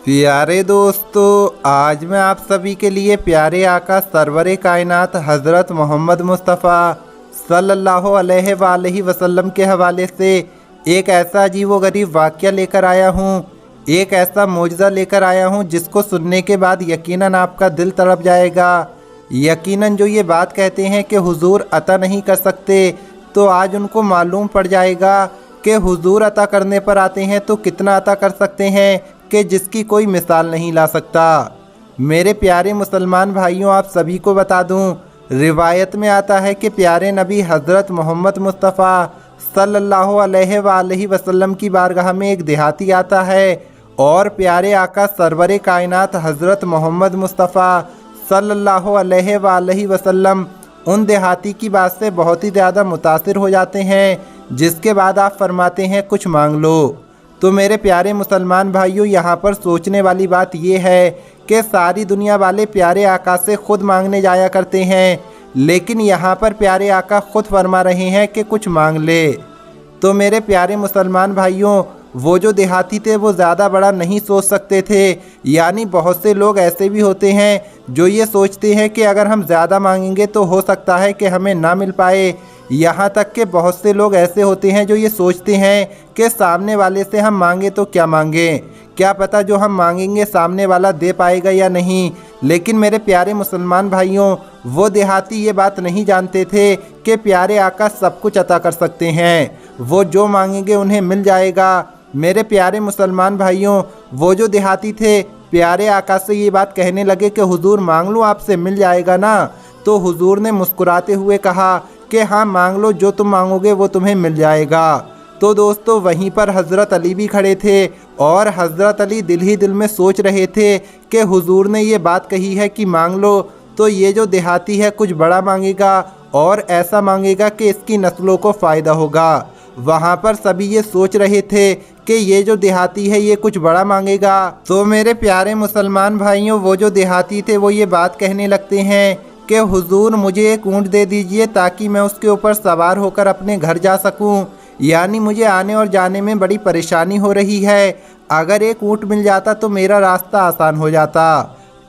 प्यारे दोस्तों, आज मैं आप सभी के लिए प्यारे आका सरवरे कायनात हज़रत मोहम्मद मुस्तफ़ा सल्लल्लाहु अलैहि वसल्लम के हवाले से एक ऐसा अजीबोगरीब वाक़या लेकर आया हूँ, एक ऐसा मोजज़ा लेकर आया हूँ जिसको सुनने के बाद यकीनन आपका दिल तड़प जाएगा। यकीनन जो ये बात कहते हैं कि हुजूर अता नहीं कर सकते, तो आज उनको मालूम पड़ जाएगा कि हुजूर अता करने पर आते हैं तो कितना अता कर सकते हैं कि जिसकी कोई मिसाल नहीं ला सकता। मेरे प्यारे मुसलमान भाइयों, आप सभी को बता दूं, रिवायत में आता है कि प्यारे नबी हज़रत मोहम्मद मुस्तफ़ा सल्लल्लाहु अलैहि वसल्लम की बारगाह में एक देहाती आता है और प्यारे आका सरवरे कायनात हज़रत मोहम्मद मुस्तफ़ा सल्लल्लाहु अलैहि वसल्लम उन देहाती की बात से बहुत ही ज़्यादा मुतासिर हो जाते हैं, जिसके बाद आप फरमाते हैं कुछ मांग लो। तो मेरे प्यारे मुसलमान भाइयों, यहाँ पर सोचने वाली बात यह है कि सारी दुनिया वाले प्यारे आका से ख़ुद मांगने जाया करते हैं, लेकिन यहाँ पर प्यारे आका ख़ुद फरमा रहे हैं कि कुछ मांग ले। तो मेरे प्यारे मुसलमान भाइयों, वो जो देहाती थे वो ज़्यादा बड़ा नहीं सोच सकते थे। यानी बहुत से लोग ऐसे भी होते हैं जो ये सोचते हैं कि अगर हम ज़्यादा मांगेंगे तो हो सकता है कि हमें ना मिल पाए। यहाँ तक कि बहुत से लोग ऐसे होते हैं जो ये सोचते हैं कि सामने वाले से हम मांगे तो क्या मांगें, क्या पता जो हम मांगेंगे सामने वाला दे पाएगा या नहीं। लेकिन मेरे प्यारे मुसलमान भाइयों, वो देहाती ये बात नहीं जानते थे कि प्यारे आका सब कुछ अता कर सकते हैं, वो जो मांगेंगे उन्हें मिल जाएगा। मेरे प्यारे मुसलमान भाइयों, वो जो देहाती थे प्यारे आका से ये बात कहने लगे कि हुजूर मांग लो, आपसे मिल जाएगा ना। तो हुजूर ने मुस्कुराते हुए कहा कि हाँ मांग लो, जो तुम मांगोगे वो तुम्हें मिल जाएगा। तो दोस्तों, वहीं पर हज़रत अली भी खड़े थे और हज़रत अली दिल ही दिल में सोच रहे थे कि हुजूर ने ये बात कही है कि मांग लो, तो ये जो देहाती है कुछ बड़ा मांगेगा और ऐसा मांगेगा कि इसकी नस्लों को फ़ायदा होगा। वहाँ पर सभी ये सोच रहे थे कि ये जो देहाती है ये कुछ बड़ा मांगेगा। तो मेरे प्यारे मुसलमान भाइयों, वो जो देहाती थे वो ये बात कहने लगते हैं कि हुजूर मुझे एक ऊँट दे दीजिए ताकि मैं उसके ऊपर सवार होकर अपने घर जा सकूं। यानी मुझे आने और जाने में बड़ी परेशानी हो रही है, अगर एक ऊँट मिल जाता तो मेरा रास्ता आसान हो जाता।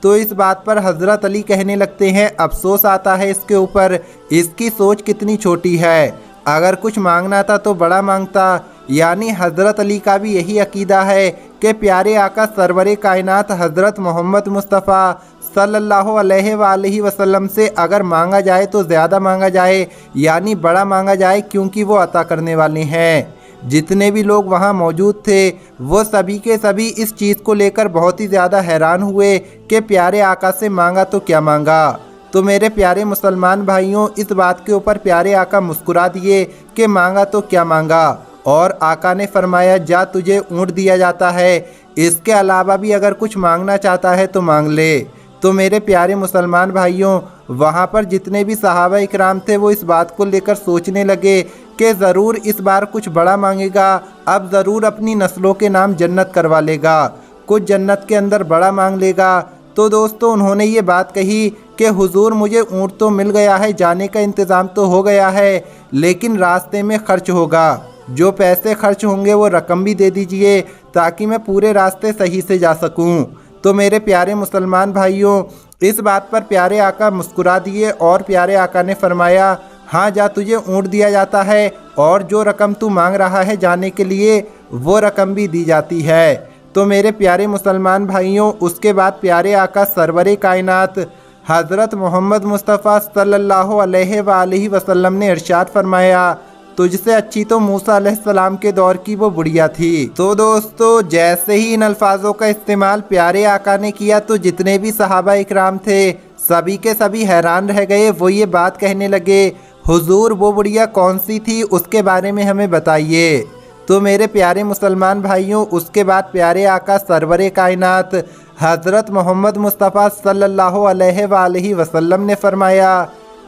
तो इस बात पर हज़रत अली कहने लगते हैं, अफसोस आता है इसके ऊपर, इसकी सोच कितनी छोटी है, अगर कुछ मांगना था तो बड़ा मांगता। यानी हज़रत अली का भी यही अकीदा है कि प्यारे आका सरवरे कायनात हज़रत मोहम्मद मुस्तफ़ा सल्लल्लाहु अलैहि वसल्लम से अगर मांगा जाए तो ज़्यादा मांगा जाए, यानी बड़ा मांगा जाए, क्योंकि वो अता करने वाले हैं। जितने भी लोग वहाँ मौजूद थे वो सभी के सभी इस चीज़ को लेकर बहुत ही ज़्यादा हैरान हुए कि प्यारे आका से मांगा तो क्या मांगा। तो मेरे प्यारे मुसलमान भाइयों, इस बात के ऊपर प्यारे आका मुस्कुरा दिए कि मांगा तो क्या मांगा, और आका ने फरमाया जा तुझे ऊँट दिया जाता है, इसके अलावा भी अगर कुछ मांगना चाहता है तो मांग ले। तो मेरे प्यारे मुसलमान भाइयों, वहाँ पर जितने भी सहाबा इकराम थे वो इस बात को लेकर सोचने लगे कि ज़रूर इस बार कुछ बड़ा मांगेगा, अब ज़रूर अपनी नस्लों के नाम जन्नत करवा लेगा, कुछ जन्नत के अंदर बड़ा मांग लेगा। तो दोस्तों, उन्होंने ये बात कही कि हुजूर मुझे ऊँट तो मिल गया है, जाने का इंतज़ाम तो हो गया है, लेकिन रास्ते में खर्च होगा, जो पैसे खर्च होंगे वो रकम भी दे दीजिए ताकि मैं पूरे रास्ते सही से जा सकूं। तो मेरे प्यारे मुसलमान भाइयों, इस बात पर प्यारे आका मुस्कुरा दिए और प्यारे आका ने फरमाया हाँ जा तुझे ऊँट दिया जाता है और जो रकम तू मांग रहा है जाने के लिए वो रकम भी दी जाती है। तो मेरे प्यारे मुसलमान भाइयों, उसके बाद प्यारे आका सरवरे कायनात हज़रत मोहम्मद मुस्तफ़ा सल्लल्लाहु अलैहि वसल्लम ने इरशाद फरमाया तुझसे अच्छी तो मूसा अलैहिस्सलाम के दौर की वो बुढ़िया थी। तो दोस्तों, जैसे ही इन अल्फाजों का इस्तेमाल प्यारे आका ने किया तो जितने भी सहाबा इकराम थे सभी के सभी हैरान रह गए। वो ये बात कहने लगे, हुजूर वो बुढ़िया कौन सी थी, उसके बारे में हमें बताइए। तो मेरे प्यारे मुसलमान भाइयों, उसके बाद प्यारे आका सरवरे कायनात हज़रत मोहम्मद मुस्तफ़ा सल्लल्लाहु अलैहि वसल्लम ने फरमाया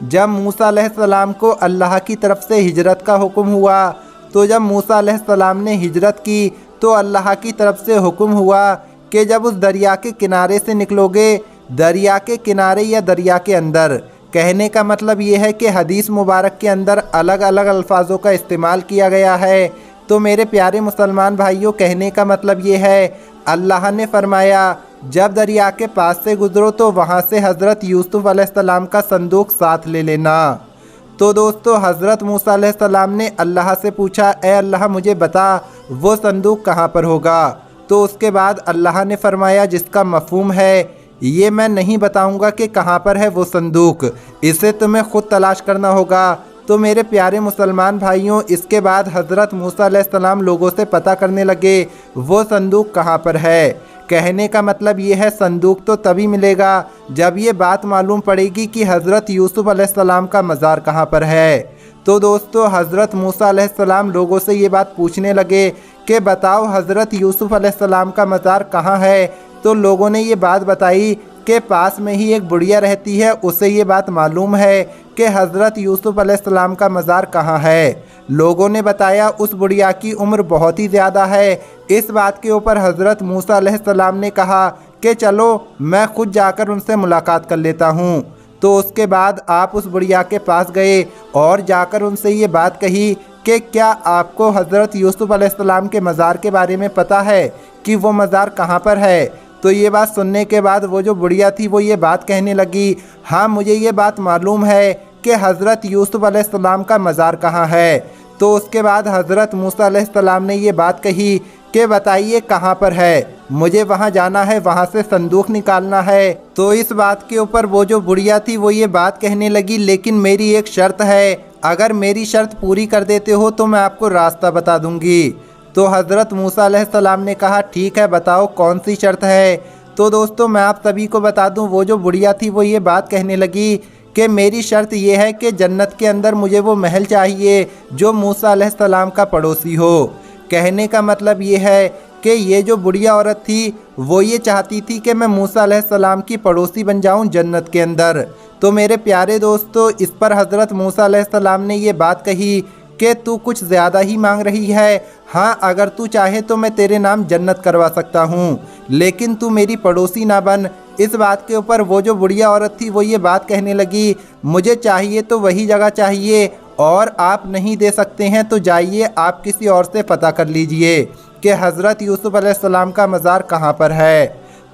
जब मूसा अलैहिस्सलाम को अल्लाह की तरफ से हिजरत का हुक्म हुआ, तो जब मूसा अलैहिस्सलाम ने हिजरत की तो अल्लाह की तरफ से हुक्म हुआ कि जब उस दरिया के किनारे से निकलोगे, दरिया के किनारे या दरिया के अंदर, कहने का मतलब ये है कि हदीस मुबारक के अंदर अलग अलग अल्फाजों का इस्तेमाल किया गया है। तो मेरे प्यारे मुसलमान भाइयों, कहने का मतलब ये है अल्लाह ने फरमाया जब दरिया के पास से गुजरो तो वहाँ से हज़रत यूसुफ अलैहिस्सलाम का संदूक साथ ले लेना। तो दोस्तों हज़रत मूसा अलैहिस्सलाम ने अल्लाह से पूछा, ए अल्लाह मुझे बता वो संदूक कहाँ पर होगा। तो उसके बाद अल्लाह ने फरमाया जिसका मफ़हूम है ये मैं नहीं बताऊंगा कि कहाँ पर है वो संदूक, इसे तुम्हें ख़ुद तलाश करना होगा। तो मेरे प्यारे मुसलमान भाइयों, इसके बाद हज़रत मूसा अलैहिस्सलाम लोगों से पता करने लगे वो संदूक कहाँ पर है। कहने का मतलब ये है संदूक तो तभी मिलेगा जब ये बात मालूम पड़ेगी कि हज़रत यूसुफ अलैहिस्सलाम का मज़ार कहाँ पर है। तो दोस्तों हज़रत मूसा अलैहिस्सलाम लोगों से ये बात पूछने लगे कि बताओ हज़रत यूसुफ अलैहिस्सलाम का मज़ार कहाँ है। तो लोगों ने ये बात बताई कि पास में ही एक बुढ़िया रहती है, उसे ये बात मालूम है कि हज़रत यूसुफ अलैहिस्सलाम का मज़ार कहाँ है। लोगों ने बताया उस बुढ़िया की उम्र बहुत ही ज़्यादा है। इस बात के ऊपर हज़रत मूसा अलैहिस्सलाम ने कहा कि चलो मैं खुद जाकर उनसे मुलाकात कर लेता हूँ। तो उसके बाद आप उस बुढ़िया के पास गए और जाकर उनसे ये बात कही कि क्या आपको हज़रत यूसुफ अलैहिस्सलाम के मज़ार के बारे में पता है कि वो मज़ार कहाँ पर है। तो ये बात सुनने के बाद वो जो बुढ़िया थी वो ये बात कहने लगी, हाँ मुझे ये बात मालूम है कि हज़रत यूसुफ अलैहिस्सलाम का मज़ार कहाँ है। तो उसके बाद हज़रत मूसा अलैहिस्सलाम ने ये बात कही कि बताइए कहाँ पर है, मुझे वहाँ जाना है, वहाँ से संदूक निकालना है। तो इस बात के ऊपर वो जो बुढ़िया थी वो ये बात कहने लगी, लेकिन मेरी एक शर्त है, अगर मेरी शर्त पूरी कर देते हो तो मैं आपको रास्ता बता दूंगी। तो हज़रत मूसा अलैहिस्सलाम ने कहा ठीक है बताओ कौन सी शर्त है। तो दोस्तों मैं आप सभी को बता दूं वो जो बुढ़िया थी वो ये बात कहने लगी कि मेरी शर्त ये है कि जन्नत के अंदर मुझे वो महल चाहिए जो मूसा अलैहिस्सलाम का पड़ोसी हो। कहने का मतलब ये है कि ये जो बुढ़िया औरत थी वो ये चाहती थी कि मैं मूसा अलैहिस्सलाम की पड़ोसी बन जाऊं जन्नत के अंदर। तो मेरे प्यारे दोस्तों इस पर हज़रत मूसा अलैहिस्सलाम ने ये बात कही कि तू कुछ ज़्यादा ही मांग रही है, हाँ अगर तू चाहे तो मैं तेरे नाम जन्नत करवा सकता हूँ, लेकिन तू मेरी पड़ोसी ना बन। इस बात के ऊपर वो जो बुढ़िया औरत थी वो ये बात कहने लगी, मुझे चाहिए तो वही जगह चाहिए और आप नहीं दे सकते हैं तो जाइए आप किसी और से पता कर लीजिए कि हज़रत यूसुफ अलैहिस्सलाम का मज़ार कहाँ पर है।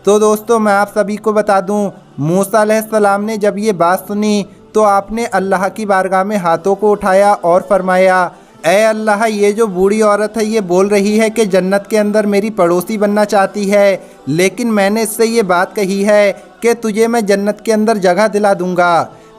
तो दोस्तों मैं आप सभी को बता दूँ मूसा अलैहिस्सलाम ने जब ये बात सुनी तो आपने अल्लाह की बारगाह में हाथों को उठाया और फरमाया, ए अल्लाह ये जो बूढ़ी औरत है ये बोल रही है कि जन्नत के अंदर मेरी पड़ोसी बनना चाहती है, लेकिन मैंने इससे ये बात कही है कि तुझे मैं जन्नत के अंदर जगह दिला दूंगा।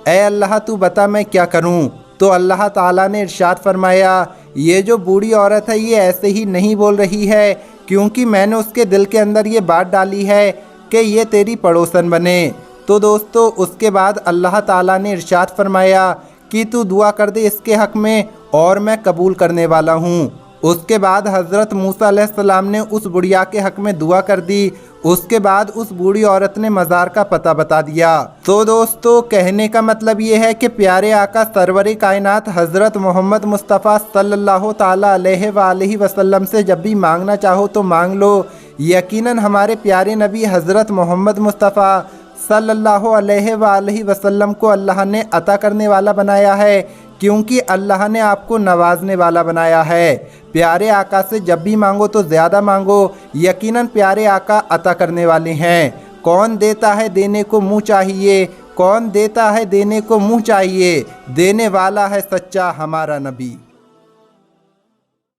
ए अल्लाह तू बता मैं क्या करूं। तो अल्लाह ताला ने इरशाद फरमाया ये जो बूढ़ी औरत है ये ऐसे ही नहीं बोल रही है, क्योंकि मैंने उसके दिल के अंदर ये बात डाली है कि ये तेरी पड़ोसन बने। तो दोस्तों उसके बाद अल्लाह ताला ने इरशाद फरमाया कि तू दुआ कर दे इसके हक़ में और मैं कबूल करने वाला हूँ। उसके बाद हज़रत मूसा अलैहिस्सलाम ने उस बुढ़िया के हक़ में दुआ कर दी। उसके बाद उस बूढ़ी औरत ने मज़ार का पता बता दिया। तो दोस्तों कहने का मतलब ये है कि प्यारे आका सरवर कायनात हज़रत मोहम्मद मुस्तफ़ा सल्लल्लाहु ताला अलैहि वसल्लम से जब भी मांगना चाहो तो मांग लो। यकीनन हमारे प्यारे नबी हज़रत मोहम्मद मुस्तफ़ा सल्लल्लाहु अलैहि वसल्लम को अल्लाह ने अता करने वाला बनाया है, क्योंकि अल्लाह ने आपको नवाजने वाला बनाया है। प्यारे आका से जब भी मांगो तो ज़्यादा मांगो, यकीनन प्यारे आका अता करने वाले हैं। कौन देता है देने को मुँह चाहिए, कौन देता है देने को मुँह चाहिए, देने वाला है सच्चा हमारा नबी।